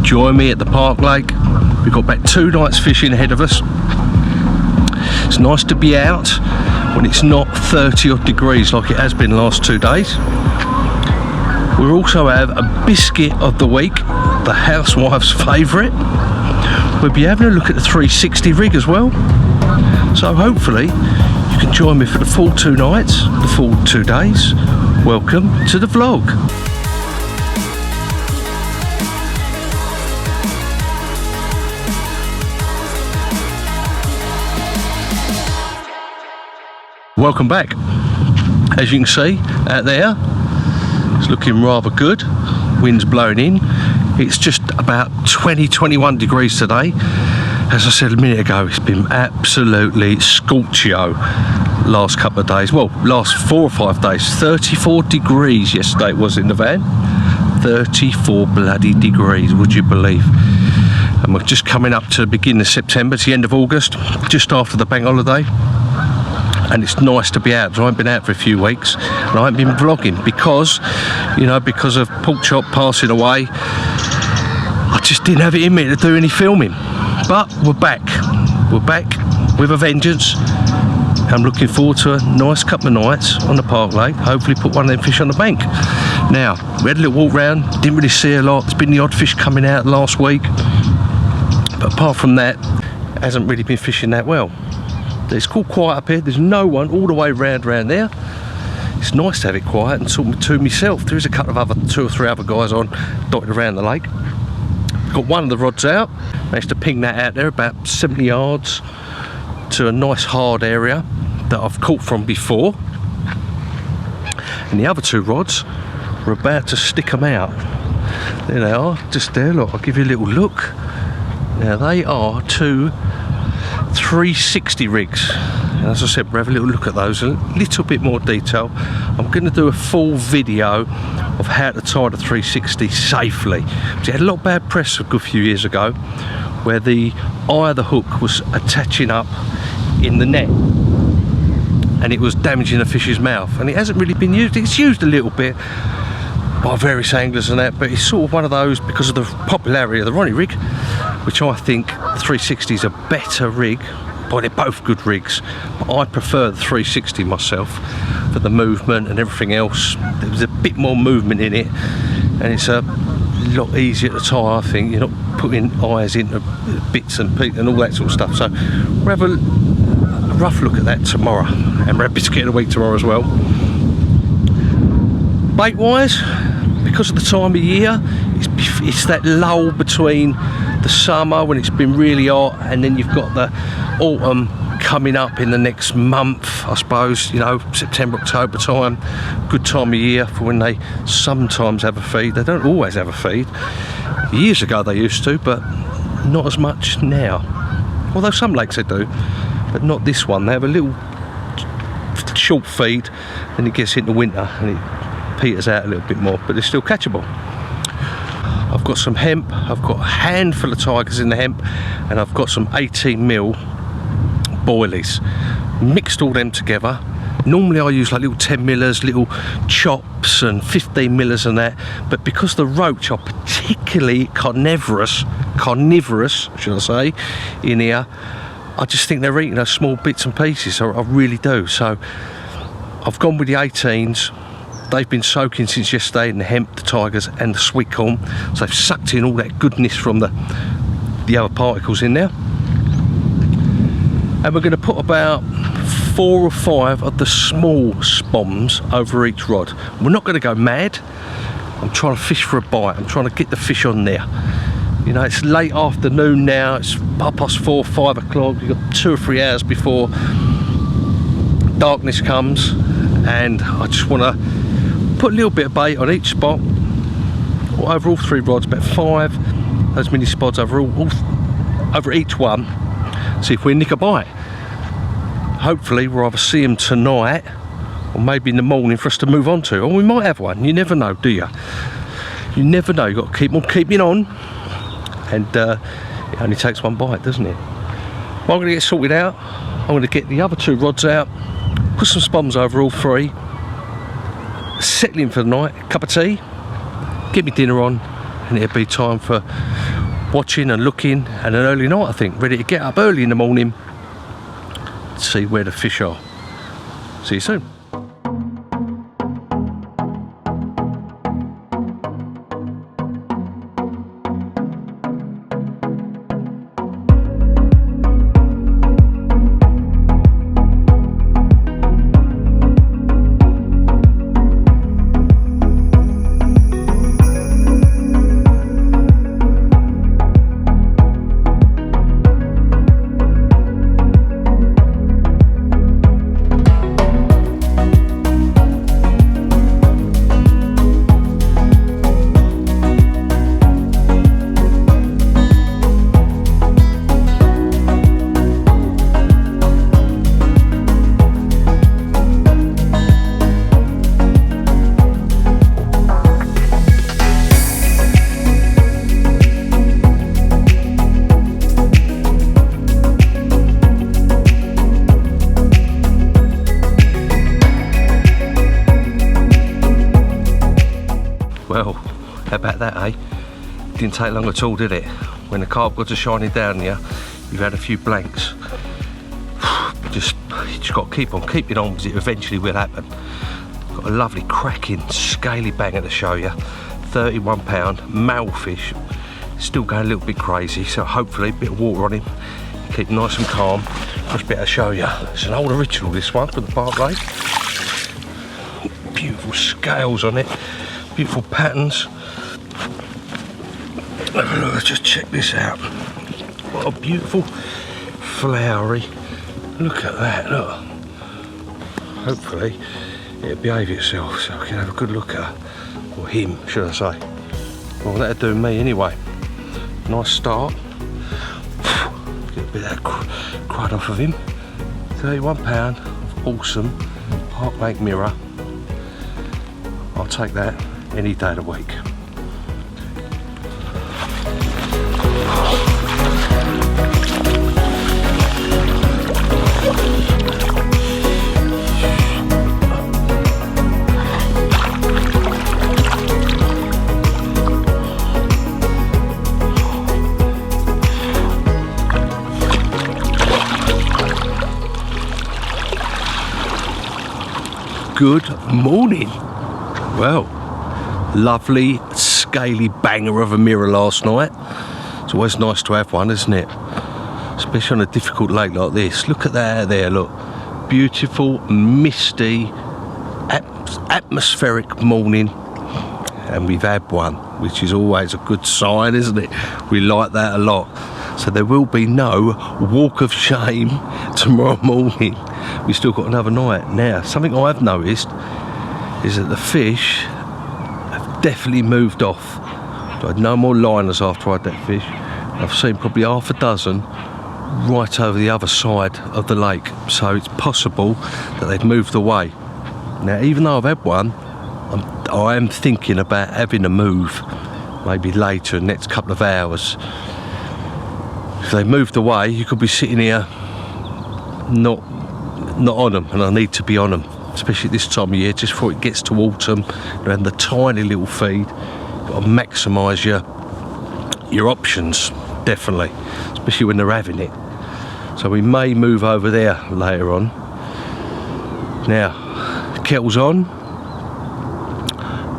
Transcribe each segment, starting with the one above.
join me at the Park Lake. We've got about 2 nights fishing ahead of us. It's nice to be out when it's not 30 odd degrees like it has been the last 2 days. We'll also have a biscuit of the week, the housewife's favourite. We'll be having a look at the 360 rig as well. So hopefully you can join me for the full 2 nights, the full 2 days. Welcome to the vlog. Welcome back. As you can see out there, it's looking rather good. Wind's blowing in. It's just about 20-21 degrees today. As I said a minute ago, it's been absolutely scorchio last couple of days. Well, last 4 or 5 days. 34 degrees yesterday it was in the van. 34 bloody degrees, would you believe? And we're just coming up to the beginning of September, to the end of August, just after the bank holiday. And it's nice to be out. So I haven't been out for a few weeks and I haven't been vlogging because, you know, because of Pork Chop passing away, I just didn't have it in me to do any filming. But we're back with a vengeance. I'm looking forward to a nice couple of nights on the Park Lake. Hopefully put one of them fish on the bank. Now, we had a little walk round, didn't really see a lot. There's been the odd fish coming out last week, but apart from that, it hasn't really been fishing that well. It's quite quiet up here. There's no one all the way round there. It's nice to have it quiet and talk to myself. There is a couple of 2 or 3 other guys on dotted around the lake. Got one of the rods out. Managed to ping that out there about 70 yards to a nice hard area that I've caught from before. And the other 2 rods, we're about to stick them out. There they are, just there. Look, I'll give you a little look. Now they are 2 360 rigs, and as I said, we'll have a little look at those in a little bit more detail. I'm going to do a full video of how to tie the 360 safely. It had a lot of bad press a good few years ago where the eye of the hook was attaching up in the net and it was damaging the fish's mouth, and it hasn't really been used. It's used a little bit by various anglers and that, but it's sort of one of those, because of the popularity of the Ronnie rig, which I think the 360 is a better rig. Well, they're both good rigs, but I prefer the 360 myself for the movement and everything else. There's a bit more movement in it, and it's a lot easier to tie, I think. You're not putting eyes into bits and pieces and all that sort of stuff. So we'll have a rough look at that tomorrow, and we'll have Biscuit of the week tomorrow as well. Bait wise, because of the time of year, it's that lull between the summer when it's been really hot, and then you've got the autumn coming up in the next month, I suppose. You know, September, October time, good time of year for when they sometimes have a feed. They don't always have a feed. Years ago they used to, but not as much now. Although some lakes they do, but not this one. They have a little short feed, and it gets into winter and it peters out a little bit more, but they're still catchable. I've got some hemp, I've got a handful of tigers in the hemp, and I've got some 18mm boilies. Mixed all them together. Normally I use like little 10mm, little chops and 15mm and that, but because the roach are particularly carnivorous should I say, in here, I just think they're eating those small bits and pieces. I really do. So I've gone with the 18s. They've been soaking since yesterday in the hemp, the tigers and the sweet corn, so they've sucked in all that goodness from the other particles in there. And we're going to put about 4 or 5 of the small spoms over each rod. We're not going to go mad. I'm trying to fish for a bite. I'm trying to get the fish on there. You know, it's late afternoon now. It's 4:30, 5 o'clock. You've got 2 or 3 hours before darkness comes, and I just want to put a little bit of bait on each spot, or over all 3 rods, about 5, those mini spots over over each one. See if we nick a bite. Hopefully we'll either see them tonight or maybe in the morning for us to move on to, or we might have one. You never know, do you? You never know. You've got to keep on keeping on, and it only takes one bite, doesn't it? Well, I'm going to get sorted out. I'm going to get the other 2 rods out, put some spoms over all 3, settle in for the night, cup of tea, get me dinner on, and it'll be time for watching and looking, and an early night I think, ready to get up early in the morning to see where the fish are. See you soon. Well, how about that, eh? Didn't take long at all, did it? When the carp got to shining down here, you've had a few blanks. You just got to keep on keeping on, because it eventually will happen. Got a lovely cracking scaly banger to show you. 31 pound male fish, still going a little bit crazy, so hopefully a bit of water on him, keep nice and calm. Just better show you. It's an old original, this one, from the Bartropp Rig. Beautiful scales on it. Beautiful patterns. Look, just check this out. What a beautiful flowery. Look at that, look. Hopefully it'll behave itself so we can have a good look at her. Or him, should I say. Well, that'll do me anyway. Nice start. Get a bit of that crud off of him. 31 pound of awesome Park Lake mirror. I'll take that any day of the week. Good morning. Well, lovely scaly banger of a mirror last night. It's always nice to have one, isn't it? Especially on a difficult lake like this. Look at that out there, look. Beautiful, misty, atmospheric morning. And we've had one, which is always a good sign, isn't it? We like that a lot. So there will be no walk of shame tomorrow morning. We've still got another night. Now, something I've noticed is that the fish have definitely moved off. I had no more liners after I had that fish. I've seen probably half a dozen right over the other side of the lake. So it's possible that they've moved away. Now, even though I've had one, I am thinking about having a move, maybe later, in the next couple of hours. If they moved away, you could be sitting here not on them, and I need to be on them, especially this time of year, just before it gets to autumn. You're having the tiny little feed. You've got to maximise your options, definitely, especially when they're having it. So we may move over there later on. Now, the kettle's on.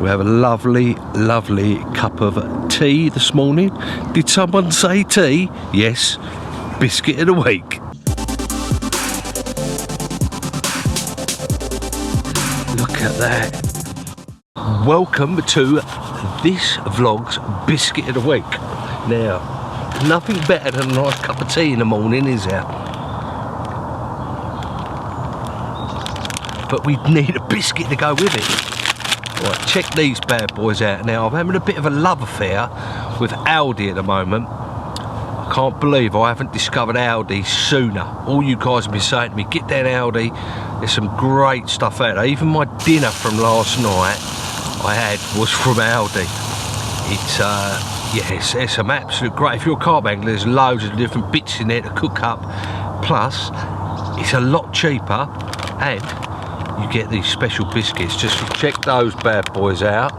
We have a lovely, lovely cup of tea this morning. Did someone say tea? Yes, biscuit of the week. Look at that. Welcome to this vlog's biscuit of the week. Now, nothing better than a nice cup of tea in the morning, is there? But we need a biscuit to go with it. Right, check these bad boys out. Now, I'm having a bit of a love affair with Aldi at the moment. I can't believe I haven't discovered Aldi sooner. All you guys have been saying to me, get down Aldi. There's some great stuff out there. Even my dinner from last night I had was from Aldi. It's yes, there's some absolute great. If you're a carp angler, there's loads of different bits in there to cook up. Plus, it's a lot cheaper, and you get these special biscuits. Just check those bad boys out.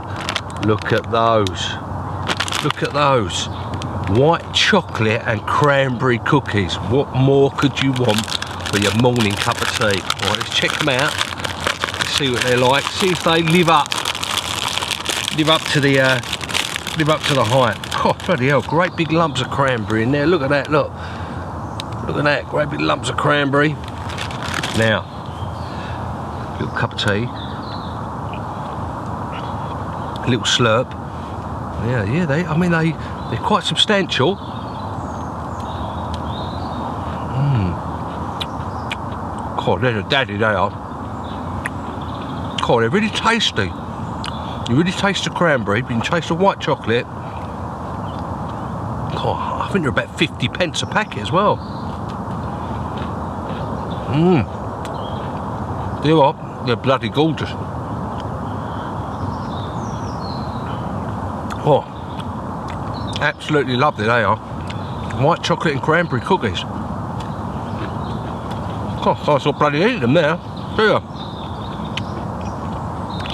Look at those. Look at those. white chocolate and cranberry cookies. What more could you want for your morning cup of tea? Alright, let's check them out. Let's see what they're like. See if they live up to the hype. Oh, bloody hell, great big lumps of cranberry in there. Look at that, look. Look at that, great big lumps of cranberry. Now, little cup of tea. A little slurp. Yeah, they're quite substantial. God, they're a daddy, they are. God, they're really tasty. You really taste the cranberry, but you can taste the white chocolate. God, I think they're about 50 pence a packet as well. You know what? They're bloody gorgeous. Oh, absolutely lovely they are. White chocolate and cranberry cookies. Oh, I thought bloody eating them now. See ya.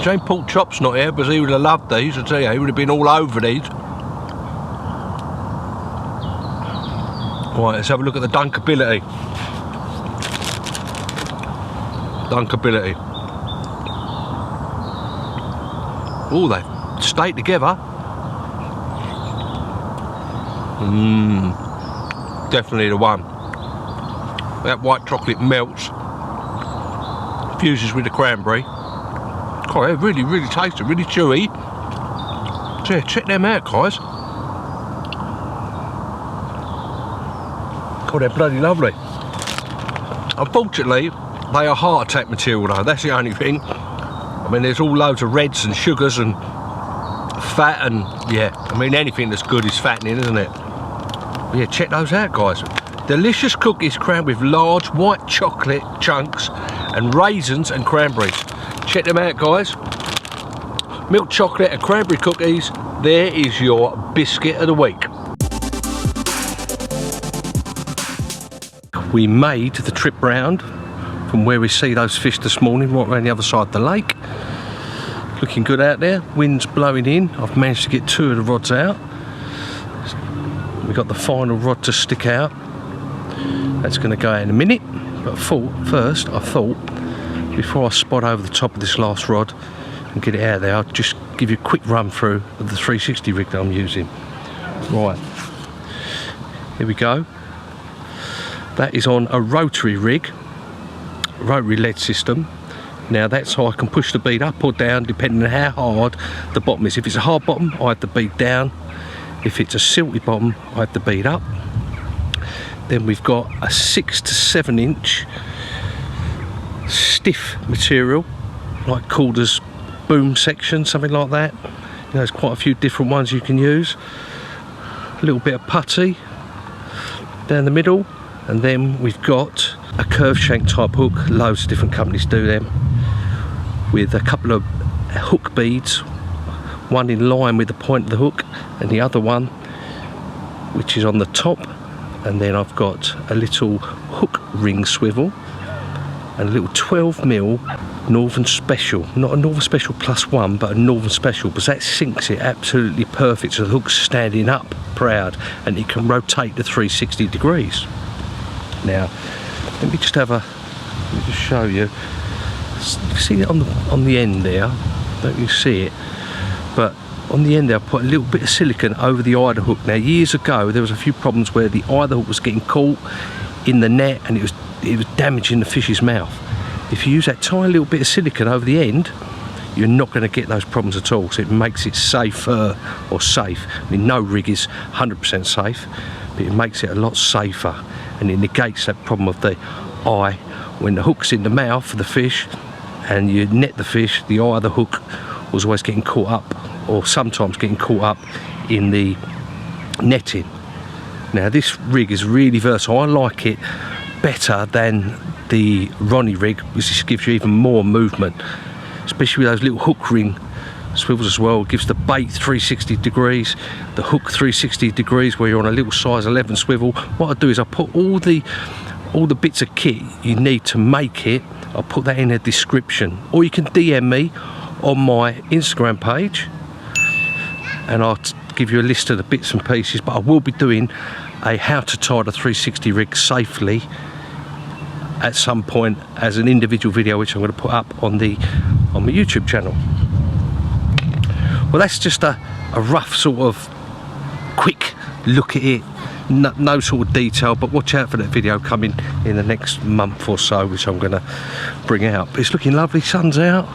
Shame Pork Chop's not here, because he would have loved these. I tell you, he would have been all over these. Right, let's have a look at the dunkability. Dunkability. Oh, they stay together. Definitely the one. That white chocolate melts, fuses with the cranberry. God, they're really, really tasty, really chewy. So yeah, check them out, guys. God, they're bloody lovely. Unfortunately, they are heart attack material though, that's the only thing. I mean, there's all loads of reds and sugars and fat and, yeah, I mean, anything that's good is fattening, isn't it? But yeah, check those out, guys. Delicious cookies crammed with large white chocolate chunks and raisins and cranberries. Check them out, guys. Milk chocolate and cranberry cookies. There is your biscuit of the week. We made the trip round from where we see those fish this morning, right around the other side of the lake. Looking good out there. Wind's blowing in. I've managed to get 2 of the rods out. We've got the final rod to stick out. That's going to go out in a minute. But first, I thought, before I spot over the top of this last rod and get it out there, I'll just give you a quick run through of the 360 rig that I'm using. Right, here we go. That is on a rotary rig, rotary lead system. Now that's how I can push the bead up or down depending on how hard the bottom is. If it's a hard bottom, I have the bead down. If it's a silty bottom, I have the bead up. Then we've got a 6 to 7 inch stiff material, like called as boom section, something like that. You know, there's quite a few different ones you can use. A little bit of putty down the middle, and then we've got a curved shank type hook. Loads of different companies do them, with a couple of hook beads, one in line with the point of the hook and the other one which is on the top. And then I've got a little hook ring swivel and a little 12mm Northern Special, not a Northern Special +1, but a Northern Special, because that sinks it absolutely perfect, so the hook's standing up proud and it can rotate to 360 degrees. Now let me just show you. See it on the end there? Don't you see it? But on the end there, I put a little bit of silicone over the eye of the hook. Now years ago there was a few problems where the eye of the hook was getting caught in the net and it was damaging the fish's mouth. If you use that tiny little bit of silicone over the end, you're not going to get those problems at all. So it makes it safer, or safe. I mean, no rig is 100% safe, but it makes it a lot safer, and it negates that problem of the eye. When the hook's in the mouth of the fish and you net the fish, the eye of the hook was always getting caught up, or sometimes getting caught up in the netting. Now this rig is really versatile. I like it better than the Ronnie rig, which just gives you even more movement, especially with those little hook ring swivels as well. It gives the bait 360 degrees, the hook 360 degrees, where you're on a little size 11 swivel. What I do is I put all the bits of kit you need to make it. I'll put that in a description, or you can DM me on my Instagram page and I'll give you a list of the bits and pieces, but I will be doing a how to tie the 360 rig safely at some point as an individual video, which I'm going to put up on my YouTube channel. Well, that's just a rough sort of quick look at it. No sort of detail, but watch out for that video coming in the next month or so, which I'm going to bring out. But it's looking lovely, sun's out,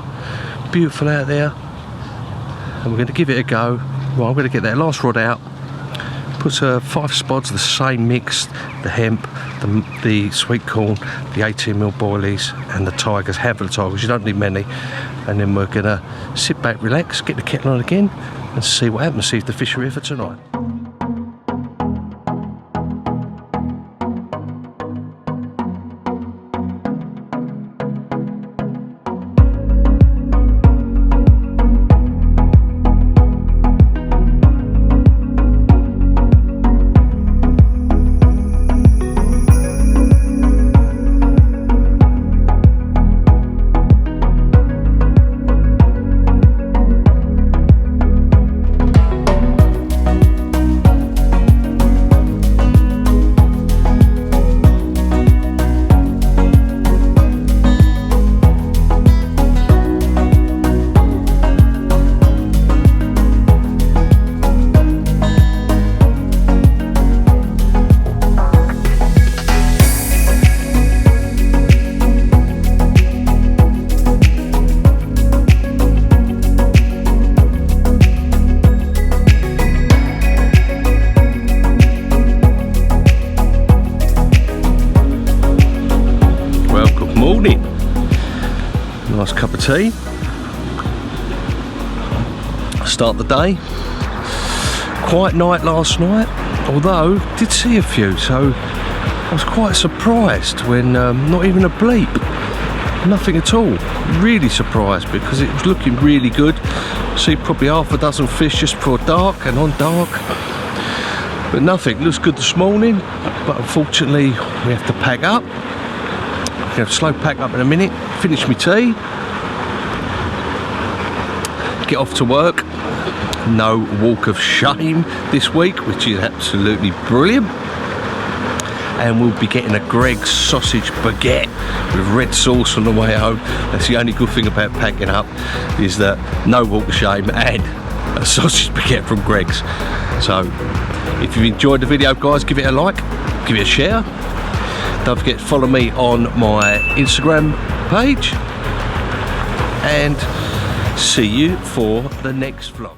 beautiful out there, and we're going to give it a go. Well, I'm going to get that last rod out, put 5 spods, the same mix, the hemp, the sweet corn, the 18mm boilies, and the tigers, handful of tigers, you don't need many, and then we're going to sit back, relax, get the kettle on again, and see what happens, see if the fish are here for tonight. Nice cup of tea. Start the day. Quiet night last night, although did see a few, so I was quite surprised when not even a bleep, nothing at all. Really surprised because it was looking really good. See probably half a dozen fish just before dark and on dark, but nothing. Looks good this morning, but unfortunately we have to pack up. I'm going to slow pack up in a minute, finish my tea, get off to work. No walk of shame this week, which is absolutely brilliant. And we'll be getting a Greg's sausage baguette with red sauce on the way home. That's the only good thing about packing up, is that no walk of shame and a sausage baguette from Greg's. So if you've enjoyed the video, guys, give it a like, give it a share. Don't forget to follow me on my Instagram page, and see you for the next vlog.